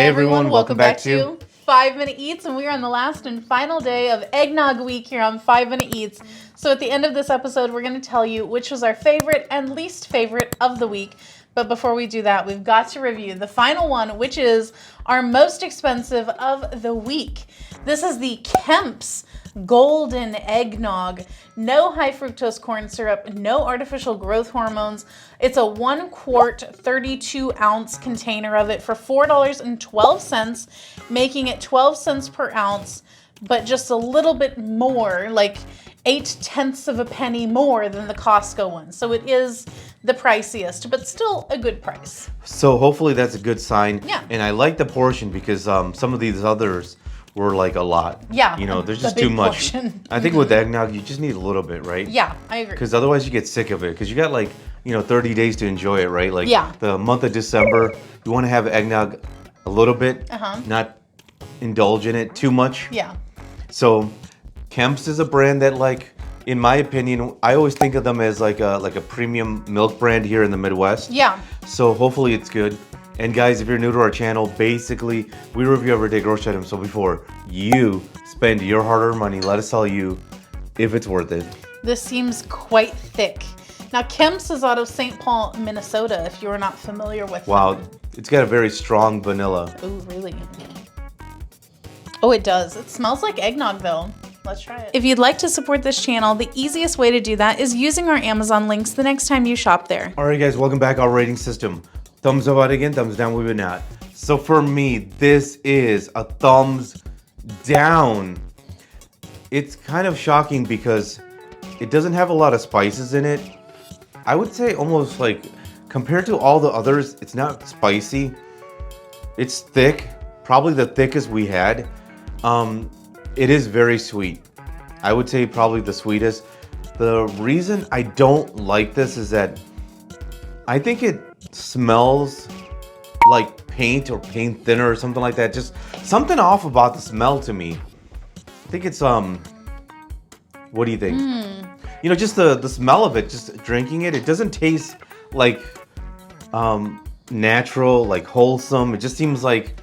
Hey everyone, welcome back to 5 Minute Eats, and we are on the last and final day of Eggnog Week here on 5 Minute Eats. So at the end of this episode, we're going to tell you which was our favorite and least favorite of the week. But before we do that, we've got to review the final one, which is our most expensive of the week. This is the Kemps Golden Eggnog. No high fructose corn syrup, no artificial growth hormones. It's a 1 quart, 32 ounce container of it for $4.12, making it 12 cents per ounce, but just a little bit more, like 0.8 of a penny more than the Costco one. So it is the priciest, but still a good price. So hopefully that's a good sign. Yeah. And I like the portion because some of these others were like a lot. Yeah. You know, there's just a big too much. portion. I think with eggnog, you just need a little bit, right? Yeah, I agree. Because otherwise you get sick of it. Because you got 30 days to enjoy it, right? Like Yeah. the month of December, you want to have eggnog a little bit, not indulge in it too much. Yeah. So Kemps is a brand that, in my opinion, I always think of them as like a premium milk brand here in the Midwest. Yeah. So hopefully it's good. And guys, if you're new to our channel, basically we review everyday grocery items. So before you spend your hard-earned money, let us tell you if it's worth it. This seems quite thick. Now, Kemps is out of St. Paul, Minnesota, if you are not familiar with Wow, them. it's got a very strong vanilla. Oh, really? Oh, it does. It smells like eggnog, though. Let's try it. If you'd like to support this channel, the easiest way to do that is using our Amazon links the next time you shop there. All right, guys, welcome back. Our rating system. Thumbs up out again, thumbs down, we would not. So for me, this is a thumbs down. It's kind of shocking because it doesn't have a lot of spices in it. I would say almost compared to all the others, it's not spicy. It's thick, probably the thickest we had. It is very sweet. I would say probably the sweetest. The reason I don't like this is that I think it smells like paint or paint thinner or something like that. Just something off about the smell to me. I think it's what do you think? You know, just the smell of it, just drinking it, it doesn't taste like natural, like wholesome. It just seems like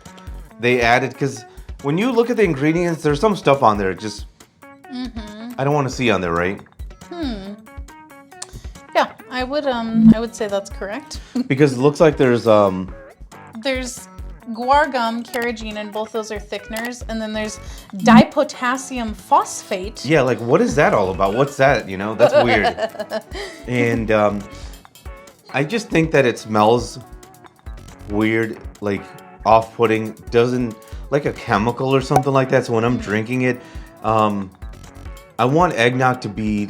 they added, because when you look at the ingredients, there's some stuff on there just I don't want to see on there, right? Yeah, I would say that's correct. Because it looks like there's guar gum, carrageenan, both those are thickeners, and then there's dipotassium phosphate. Yeah, what is that all about? What's that? You know, that's weird. And I just think that it smells weird, off-putting, doesn't like a chemical or something like that. So when I'm drinking it, I want eggnog to be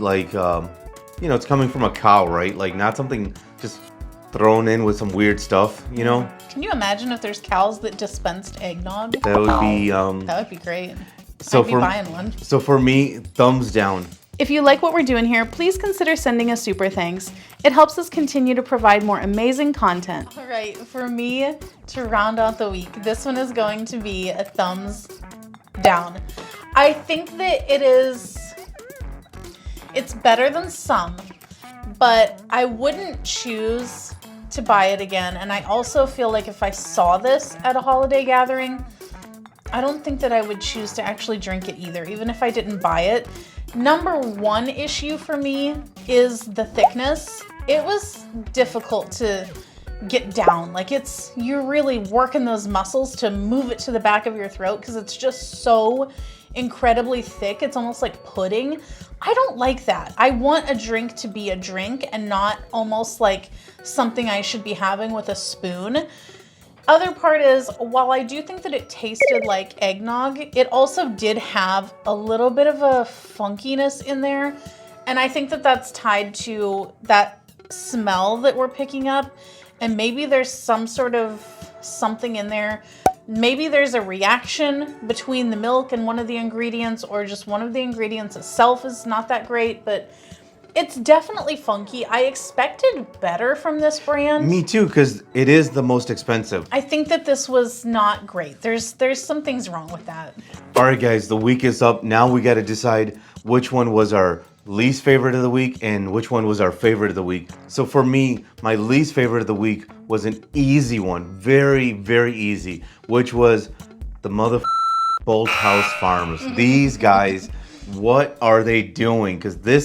it's coming from a cow, right? Not something just thrown in with some weird stuff, you know? Can you imagine if there's cows that dispensed eggnog? That would be that would be great. So I'd be buying one. So for me, thumbs down. If you like what we're doing here, please consider sending us super thanks. It helps us continue to provide more amazing content. All right, for me to round out the week, this one is going to be a thumbs down. I think that it's better than some, but I wouldn't choose to buy it again. And I also feel like if I saw this at a holiday gathering, I don't think that I would choose to actually drink it either, even if I didn't buy it. Number one issue for me is the thickness. It was difficult to get down. You're really working those muscles to move it to the back of your throat because it's just so incredibly thick. It's almost like pudding. I don't like that. I want a drink to be a drink and not almost like something I should be having with a spoon. Other part is, while I do think that it tasted like eggnog, it also did have a little bit of a funkiness in there. And I think that that's tied to that smell that we're picking up. And maybe there's some sort of something in there. Maybe there's a reaction between the milk and one of the ingredients, or just one of the ingredients itself is not that great, but it's definitely funky. I expected better from this brand. Me too, because it is the most expensive. I think that this was not great. There's some things wrong with that. All right, guys, the week is up. Now we got to decide which one was our least favorite of the week and which one was our favorite of the week. So for me, my least favorite of the week was an easy one, very, very easy, which was the Bolt House Farms. These guys, what are they doing? Because they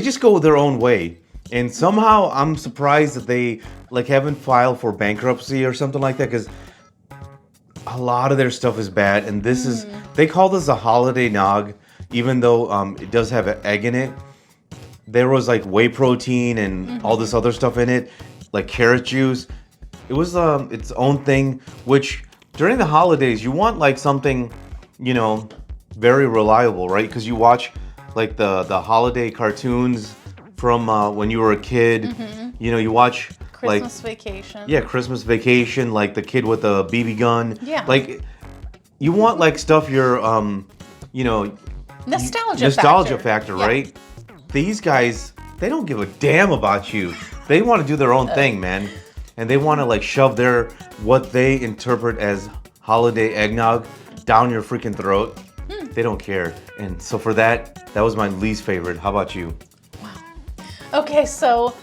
just go their own way. And somehow I'm surprised that they like haven't filed for bankruptcy or something like that, because a lot of their stuff is bad. And this is, they call this a holiday nog, even though it does have an egg in it. There was like whey protein and all this other stuff in it, like carrot juice. It was its own thing, which during the holidays, you want like something, you know, very reliable, right? Because you watch like the holiday cartoons from when you were a kid. You know, you watch Christmas Vacation. Yeah, Christmas Vacation, like the kid with the BB gun. Yeah. Like, you want like stuff you're, you know, nostalgia factor, right? These guys, they don't give a damn about you. They want to do their own thing, man. And they want to like shove what they interpret as holiday eggnog down your freaking throat. They don't care. And so for that was my least favorite. How about you? Okay, so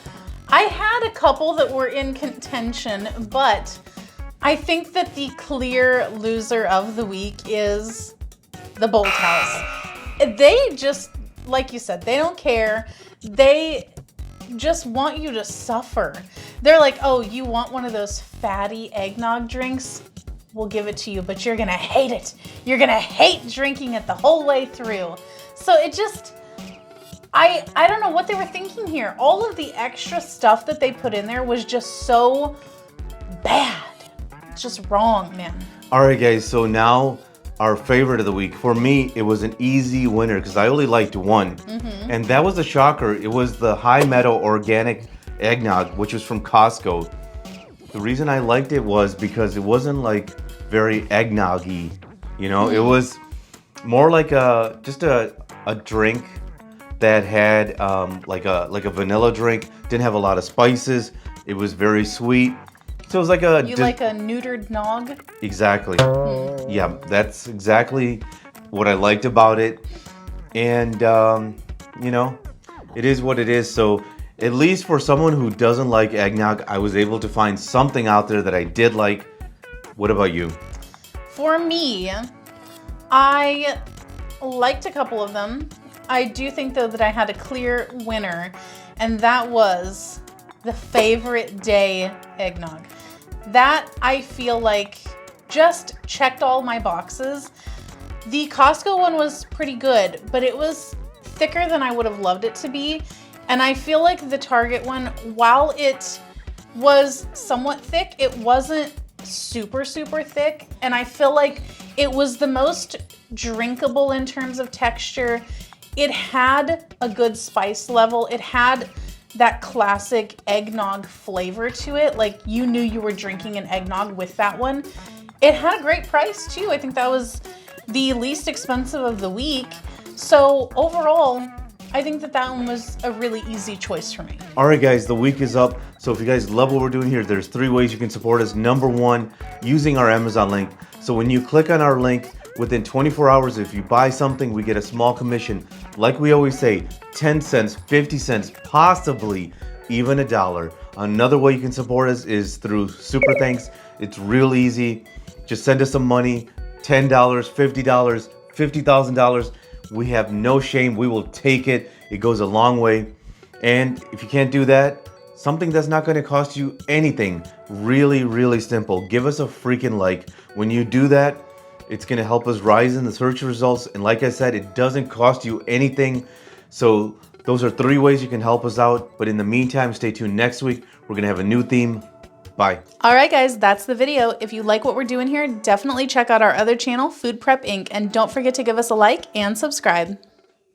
I had a couple that were in contention, but I think that the clear loser of the week is the Bolt House. They just, like you said, they don't care. They just want you to suffer. They're like, oh, you want one of those fatty eggnog drinks? We'll give it to you, but you're gonna hate it. You're gonna hate drinking it the whole way through. So it just, I don't know what they were thinking here. All of the extra stuff that they put in there was just so bad. It's just wrong, man. All right, guys, so now our favorite of the week. For me, it was an easy winner because I only liked one. And that was a shocker. It was the High Meadow Organic Eggnog, which was from Costco. The reason I liked it was because it wasn't like very eggnog-y, you know? It was more like just a drink that had like a vanilla drink. Didn't have a lot of spices. It was very sweet. So it was like like a neutered nog? Exactly. Yeah, that's exactly what I liked about it. And you know, it is what it is. So at least for someone who doesn't like eggnog, I was able to find something out there that I did like. What about you? For me, I liked a couple of them. I do think, though, that I had a clear winner, and that was the Favorite Day eggnog. That, I feel like, just checked all my boxes. The Costco one was pretty good, but it was thicker than I would have loved it to be. And I feel like the Target one, while it was somewhat thick, it wasn't super, super thick. And I feel like it was the most drinkable in terms of texture. It had a good spice level. It had that classic eggnog flavor to it. Like, you knew you were drinking an eggnog with that one. It had a great price too. I think that was the least expensive of the week. So overall, I think that one was a really easy choice for me. All right, guys, the week is up. So if you guys love what we're doing here, there's 3 ways you can support us. Number 1, using our Amazon link. So when you click on our link, within 24 hours, if you buy something, we get a small commission. Like we always say, 10 cents, 50 cents, possibly even $1. Another way you can support us is through Super Thanks. It's real easy. Just send us some money, $10, $50, $50,000. We have no shame. We will take it. It goes a long way. And if you can't do that, something that's not going to cost you anything, really, really simple. Give us a freaking like. When you do that, it's going to help us rise in the search results. And like I said, it doesn't cost you anything. So those are 3 ways you can help us out. But in the meantime, stay tuned next week. We're going to have a new theme. Bye. All right, guys, that's the video. If you like what we're doing here, definitely check out our other channel, Food Prep Inc. And don't forget to give us a like and subscribe.